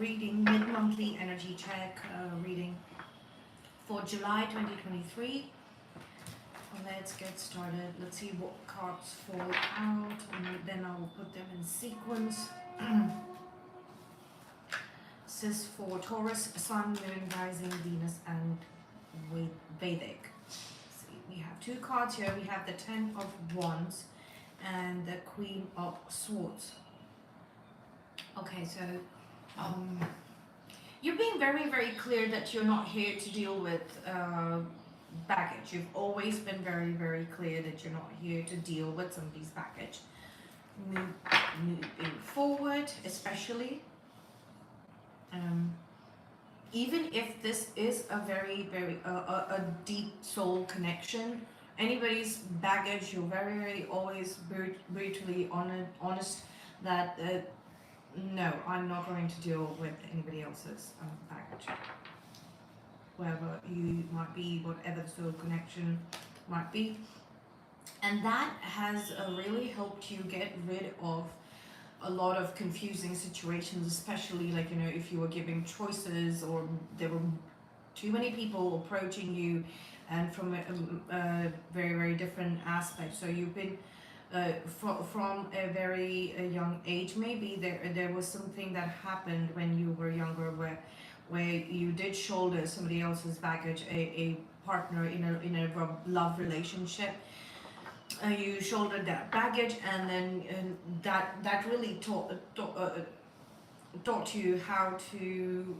reading, mid-monthly energy check reading for July 2023. Let's get started. Let's see what cards fall out, and then I will put them in sequence. This is for Taurus, Sun, Moon, Rising, Venus, and Vedic. See, we have two cards here. We have the Ten of Wands and the Queen of Swords. Okay, so you're being very, very clear that you're not here to deal with baggage. You've always been very, very clear that you're not here to deal with somebody's baggage. Moving forward, especially, even if this is a very, very a deep soul connection, anybody's baggage, you're very, very always brutally honest that no, I'm not going to deal with anybody else's baggage. Whoever you might be, whatever the soul connection might be. And that has really helped you get rid of a lot of confusing situations, especially like, you know, if you were giving choices or there were too many people approaching you and from a very, very different aspect. So you've been from a very young age, maybe there was something that happened when you were younger where you did shoulder somebody else's baggage, a partner in a love relationship. You shouldered that baggage, and then that really taught you how to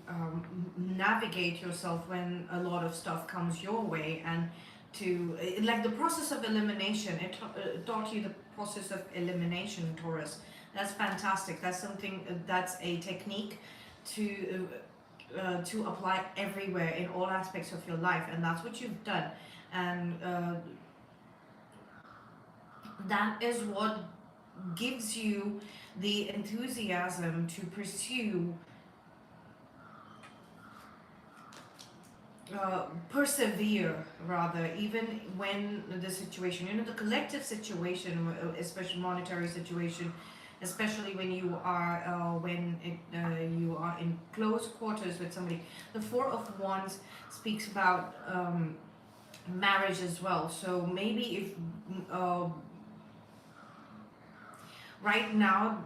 navigate yourself when a lot of stuff comes your way, and to like the process of elimination. It taught you the process of elimination, Taurus. That's fantastic. That's something, that's a technique to apply everywhere in all aspects of your life, and that's what you've done. And that is what gives you the enthusiasm to pursue, persevere rather, even when the situation, you know, the collective situation, especially monetary situation, especially when you are you are in close quarters with somebody. The Four of Wands speaks about marriage as well. So maybe if right now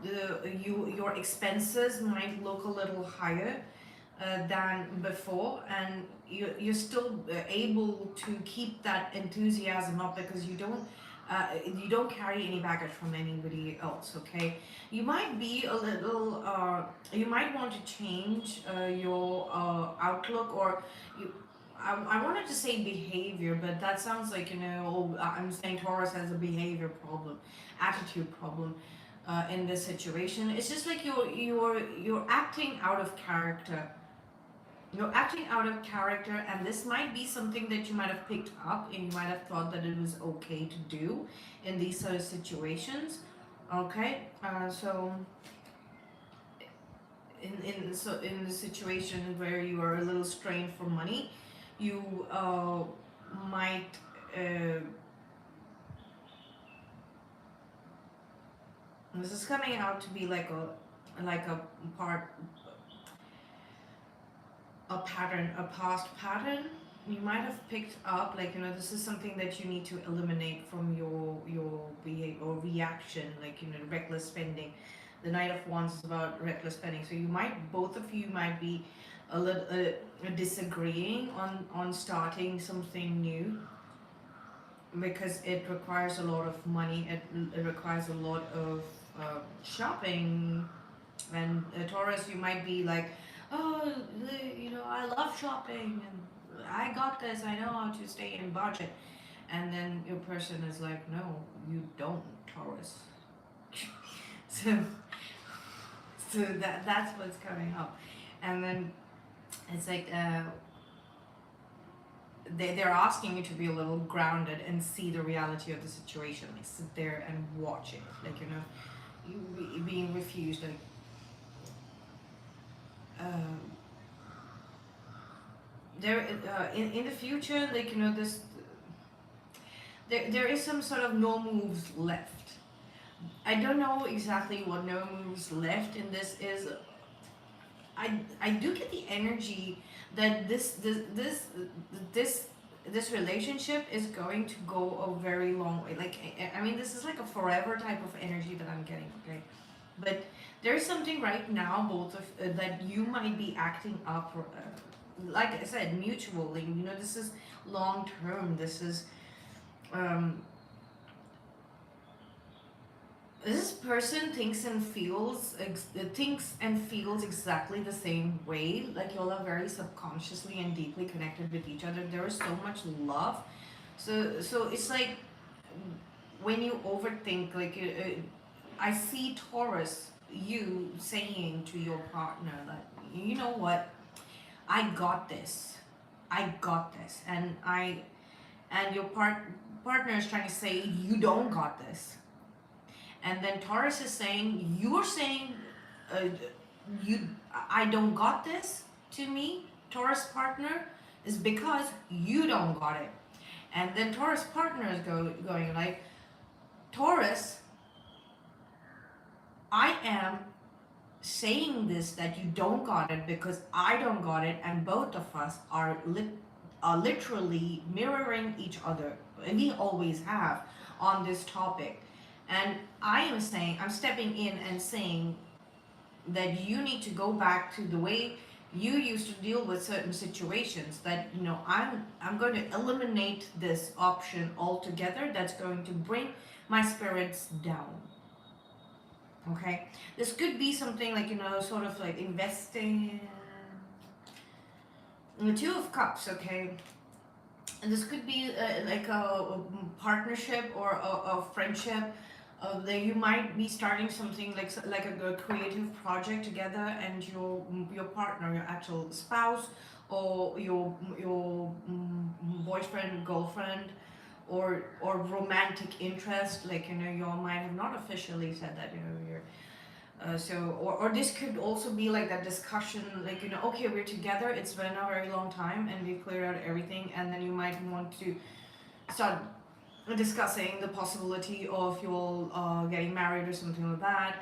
your expenses might look a little higher than before, and you're still able to keep that enthusiasm up because you don't carry any baggage from anybody else. Okay, you might be a little you might want to change your outlook, or I wanted to say behavior, but that sounds like, you know, I'm saying Taurus has a behavior problem, attitude problem in this situation. It's just like you're acting out of character. You're acting out of character, and this might be something that you might have picked up, and you might have thought that it was okay to do in these sort of situations. Okay, so in the situation where you are a little strained for money, you might this is coming out to be like a pattern, a past pattern. You might have picked up, like, you know, this is something that you need to eliminate from your behavior or reaction, like, you know, reckless spending. The Knight of Wands is about reckless spending, so you might, both of you might be a little disagreeing on starting something new, because it requires a lot of money. It requires a lot of shopping. And Taurus, you might be like, oh, you know, I love shopping and I got this, I know how to stay in budget. And then your person is like, no, you don't, Taurus. so that's what's coming up. And then it's like they're asking you to be a little grounded and see the reality of the situation. Like, sit there and watch it. Like, you know, you being refused, like, there in the future, like, you know, this there is some sort of no moves left. I don't know exactly what no moves left in this is. I do get the energy that this relationship is going to go a very long way. Like I mean, this is like a forever type of energy that I'm getting. Okay, but there's something right now, both of that you might be acting up. Like I said, mutually. You know, this is long term. Um, this person thinks and feels exactly the same way. Like y'all are very subconsciously and deeply connected with each other. There is so much love. So it's like when you overthink, like I see Taurus, you saying to your partner that, you know what, I got this, I got this, and your partner is trying to say you don't got this, and then Taurus is saying you're saying uh, you I don't got this to me, Taurus partner, is because you don't got it, and then Taurus partner is going like, Taurus, I am saying this that you don't got it because I don't got it, and both of us are literally mirroring each other. And we always have on this topic. And I'm stepping in and saying that you need to go back to the way you used to deal with certain situations. That, you know, I'm going to eliminate this option altogether. That's going to bring my spirits down. Okay, this could be something like, you know, sort of like investing in the Two of Cups. Okay, and this could be like a partnership or a friendship. That you might be starting something like a creative project together, and your partner, your actual spouse, or your boyfriend, girlfriend, or romantic interest. Like, you know, you might have not officially said that, you know, you're or this could also be like that discussion, like, you know, okay, we're together, it's been a very long time and we've cleared out everything, and then you might want to start discussing the possibility of you all getting married or something like that,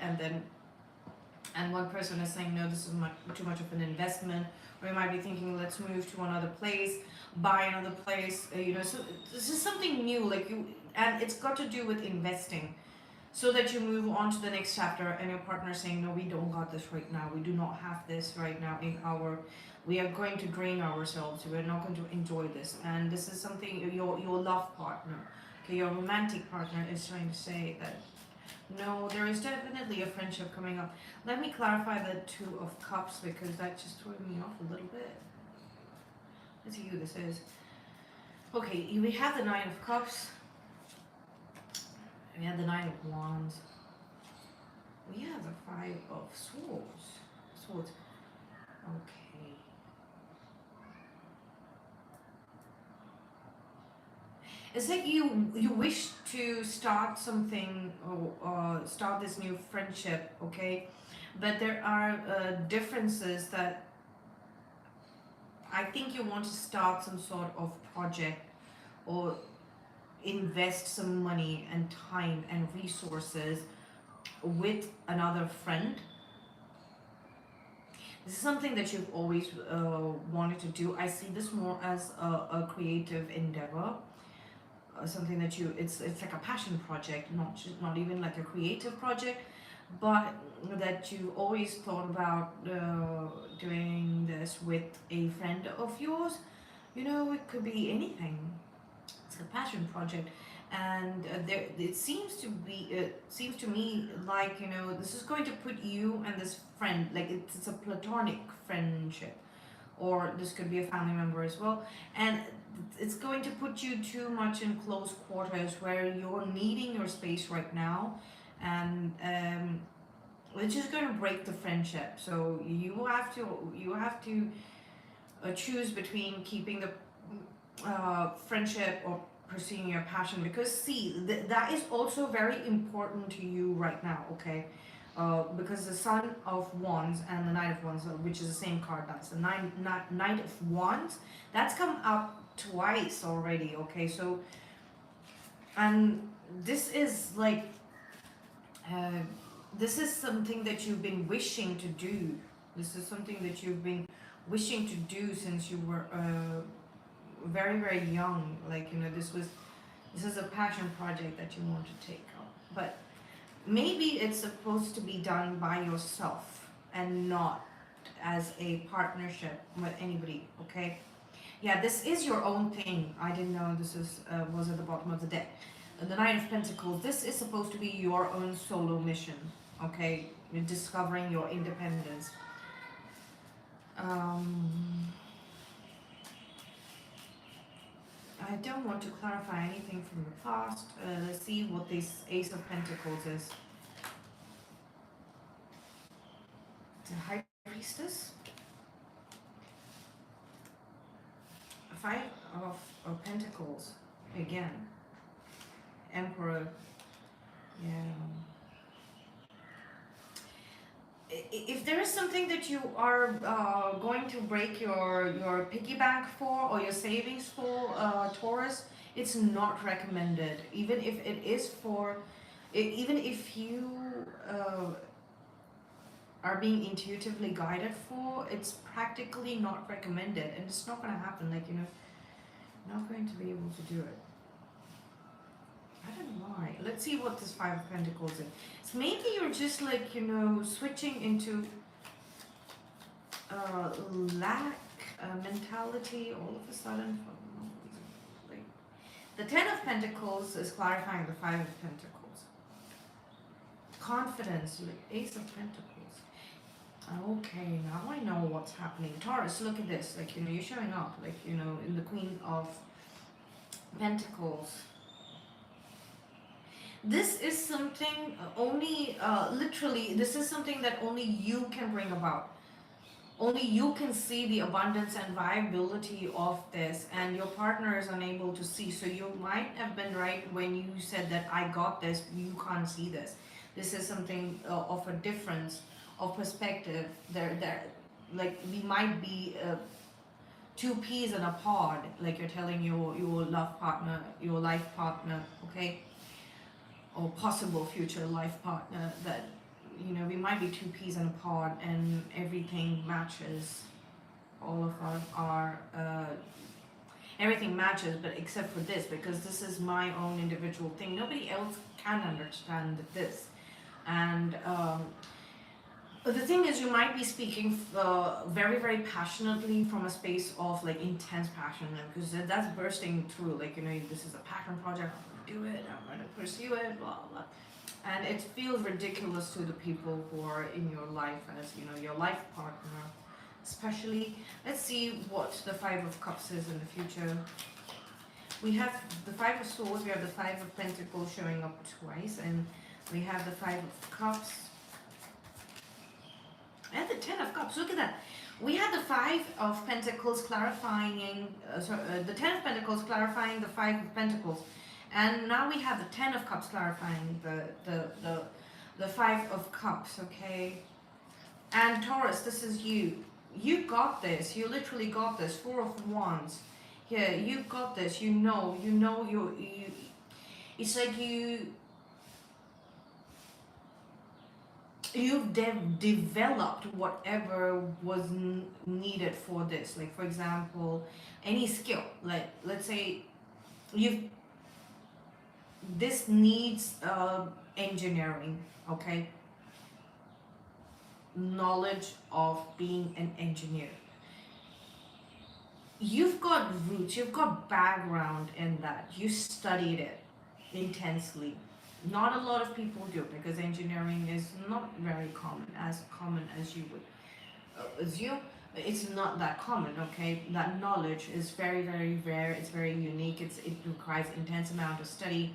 and one person is saying, no, this is too much of an investment, or you might be thinking, let's move to another place, buy another place, you know, so this is something new, like you, and it's got to do with investing, so that you move on to the next chapter, and your partner saying, no, we don't got this right now, we do not have this right now in our, we are going to drain ourselves, we're not going to enjoy this, and this is something your love partner, okay, your romantic partner is trying to say that, no, there is definitely a friendship coming up. Let me clarify the Two of Cups, because that just threw me off a little bit. Let's see who this is. Okay, we have the Nine of Cups. We have the Nine of Wands. We have the Five of Swords. Okay. It's like you wish to start something, or start this new friendship, okay? But there are differences that I think you want to start some sort of project, or invest some money and time and resources with another friend. This is something that you've always wanted to do. I see this more as a creative endeavor, something that it's like a passion project, not even like a creative project, but that you always thought about doing this with a friend of yours. You know, it could be anything. It's a passion project, and it seems to me like, you know, this is going to put you and this friend, like it's a platonic friendship, or this could be a family member as well, and it's going to put you too much in close quarters where you're needing your space right now, and it's just going to break the friendship. So you have to choose between keeping the friendship or pursuing your passion, because see, that is also very important to you right now, okay? Because the Sun of Wands and the Knight of Wands, which is the same card, that's the Knight of Wands, that's come up twice already, okay? So, and this is like, this is something that you've been wishing to do. This is something that you've been wishing to do since you were very, very young. Like, you know, this is a passion project that you want to take up. But maybe it's supposed to be done by yourself and not as a partnership with anybody, okay? Yeah, this is your own thing. I didn't know this was at the bottom of the deck. The Knight of Pentacles, this is supposed to be your own solo mission, okay? You're discovering your independence. I don't want to clarify anything from the past. Let's see what this Ace of Pentacles is. The High Priestess. Five of Pentacles. Again. Emperor. Yeah. If there is something that you are going to break your piggy bank for or your savings for, Taurus, it's not recommended. Even if it is for, even if you are being intuitively guided for, it's practically not recommended, and it's not going to happen. Like, you know, you're not going to be able to do it. I don't know why. Let's see what this Five of Pentacles is. So maybe you're just like, you know, switching into lack mentality all of a sudden for no reason. Like, the Ten of Pentacles is clarifying the Five of Pentacles. Confidence, like Ace of Pentacles. Okay, now I know what's happening. Taurus, look at this. Like, you know, you're showing up. Like, you know, in the Queen of Pentacles. This is something only, literally, this is something that only you can bring about. Only you can see the abundance and viability of this, and your partner is unable to see. So you might have been right when you said that I got this, you can't see this. This is something of a difference of perspective. Like, we might be two peas in a pod, like you're telling your love partner, your life partner, okay? Or possible future life partner, that, you know, we might be two peas in a pod and everything matches. All of our everything matches, but except for this, because this is my own individual thing. Nobody else can understand this. And the thing is, you might be speaking very, very passionately from a space of like intense passion, because that's bursting through. Like, you know, this is a passion project. I'm gonna do it. I'm gonna pursue it. Blah blah. And it feels ridiculous to the people who are in your life, as, you know, your life partner, especially. Let's see what the Five of Cups is in the future. We have the Five of Swords. We have the Five of Pentacles showing up twice, and we have the Five of Cups. And the Ten of Cups, look at that. We had the Five of Pentacles clarifying, the Ten of Pentacles clarifying the Five of Pentacles. And now we have the Ten of Cups clarifying the Five of Cups, okay? And Taurus, this is you. You got this. You literally got this. Four of Wands. Here, you got this. You know, you. It's like you've developed whatever was needed for this. Like, for example, any skill. Like, let's say this needs engineering, okay? Knowledge of being an engineer. You've got roots, you've got background in that. You studied it intensely. Not a lot of people do, because engineering is not very common as you would assume. It's not that common, okay? That knowledge is very, very rare. It's very unique. It requires intense amount of study,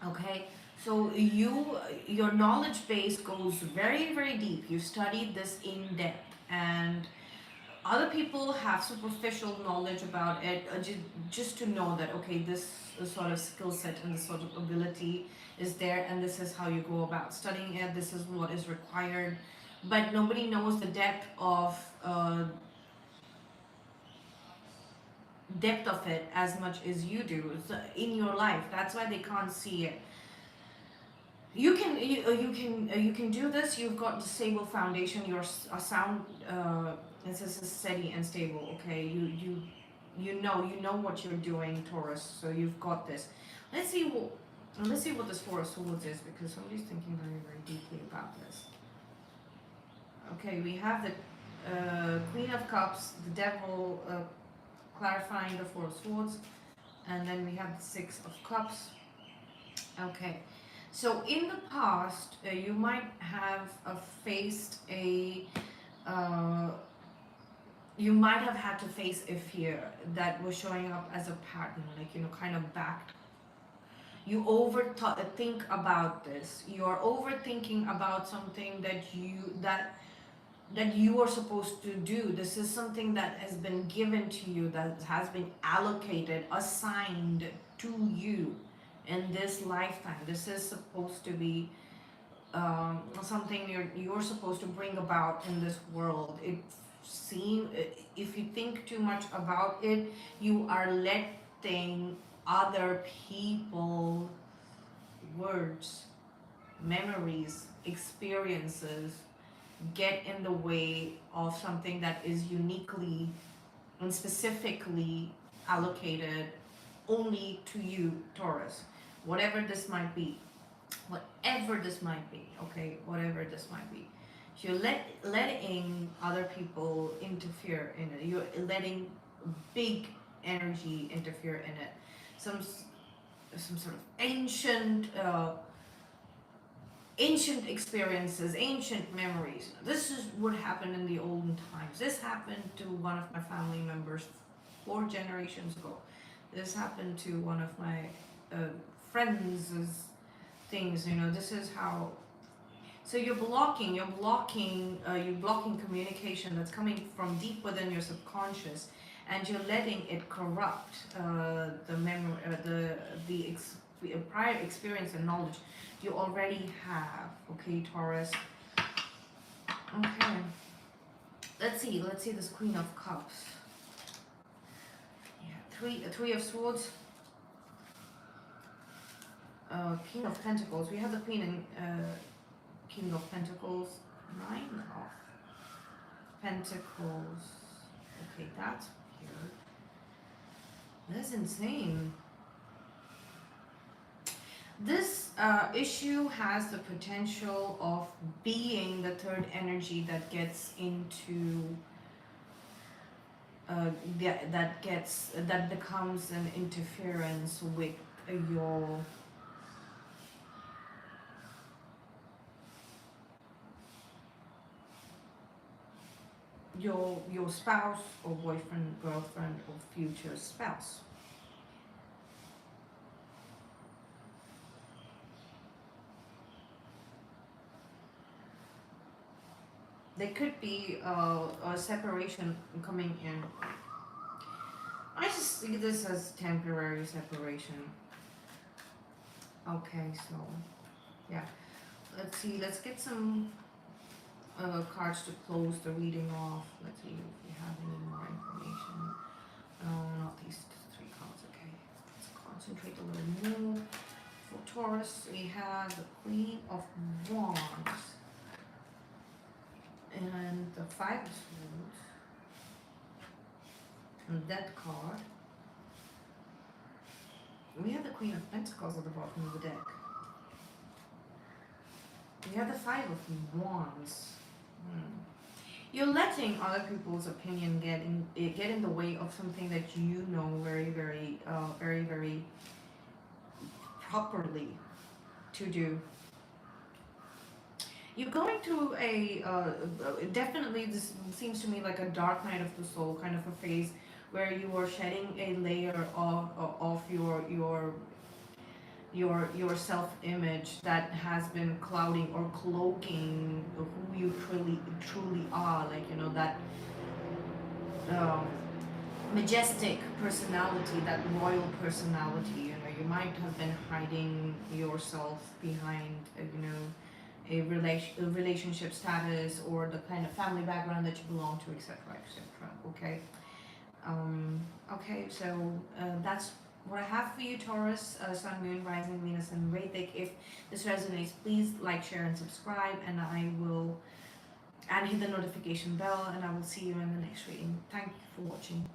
okay? So your knowledge base goes very, very deep. You studied this in depth, and other people have superficial knowledge about it, just to know that, okay, this sort of skill set and this sort of ability is there, and this is how you go about studying it. This is what is required, but nobody knows the depth of it as much as you do in your life. That's why they can't see it. you can do this. You've got the stable foundation. Your sound this is steady and stable. Okay, you know what you're doing, Taurus. So you've got this. Let's see what this Four of Swords is, because somebody's thinking very very deeply about this. Okay, we have the Queen of Cups, the Devil, clarifying the Four of Swords, and then we have the Six of Cups. Okay, so in the past, you might have faced a, uh, you might have had to face a fear that was showing up as a pattern, like, you know, kind of back. You think about this. You are overthinking about something that you are supposed to do. This is something that has been given to you, that has been allocated, assigned to you in this lifetime. This is supposed to be something you're supposed to bring about in this world. If you think too much about it, you are letting other people words, memories, experiences get in the way of something that is uniquely and specifically allocated only to you, Taurus. Whatever this might be. Whatever this might be, okay? Whatever this might be. So you're letting other people interfere in it. You're letting big energy interfere in it. Some sort of ancient experiences, ancient memories. This is what happened in the olden times. This happened to one of my family members 4 generations ago. This happened to one of my friends' things. You know, this is how. So you're blocking communication that's coming from deep within your subconscious, and you're letting it corrupt the memory, the prior experience and knowledge you already have. Okay, Taurus. Okay. Let's see this Queen of Cups. Yeah, three of Swords. King of Pentacles. We have the Queen and King of Pentacles. 9 of Pentacles. Okay, that's weird. That's insane. This issue has the potential of being the third energy that gets into that becomes an interference with your spouse or boyfriend, girlfriend, or future spouse. There could be a separation coming in. I just see this as temporary separation. Okay, so yeah, let's see. Let's get some cards to close the reading off. Let's see if we have any more information. No, not these 3 cards. Okay, let's concentrate a little more. For Taurus, we have the Queen of Wands and the 5 of Swords and that card. We have the Queen of Pentacles at the bottom of the deck. We have the 5 of Wands. You're letting other people's opinion get in the way of something that you know very, very, very properly to do. You're going through definitely this seems to me like a dark night of the soul kind of a phase where you are shedding a layer of your self-image that has been clouding or cloaking who you truly are, like, you know, that majestic personality, that royal personality. You know, you might have been hiding yourself behind a relationship status or the kind of family background that you belong to, etc., etc. Okay. Okay, so that's what I have for you, Taurus, Sun, Moon, Rising, Venus, and Vedic. If this resonates, please like, share, and subscribe, and hit the notification bell, and I will see you in the next reading. Thank you for watching.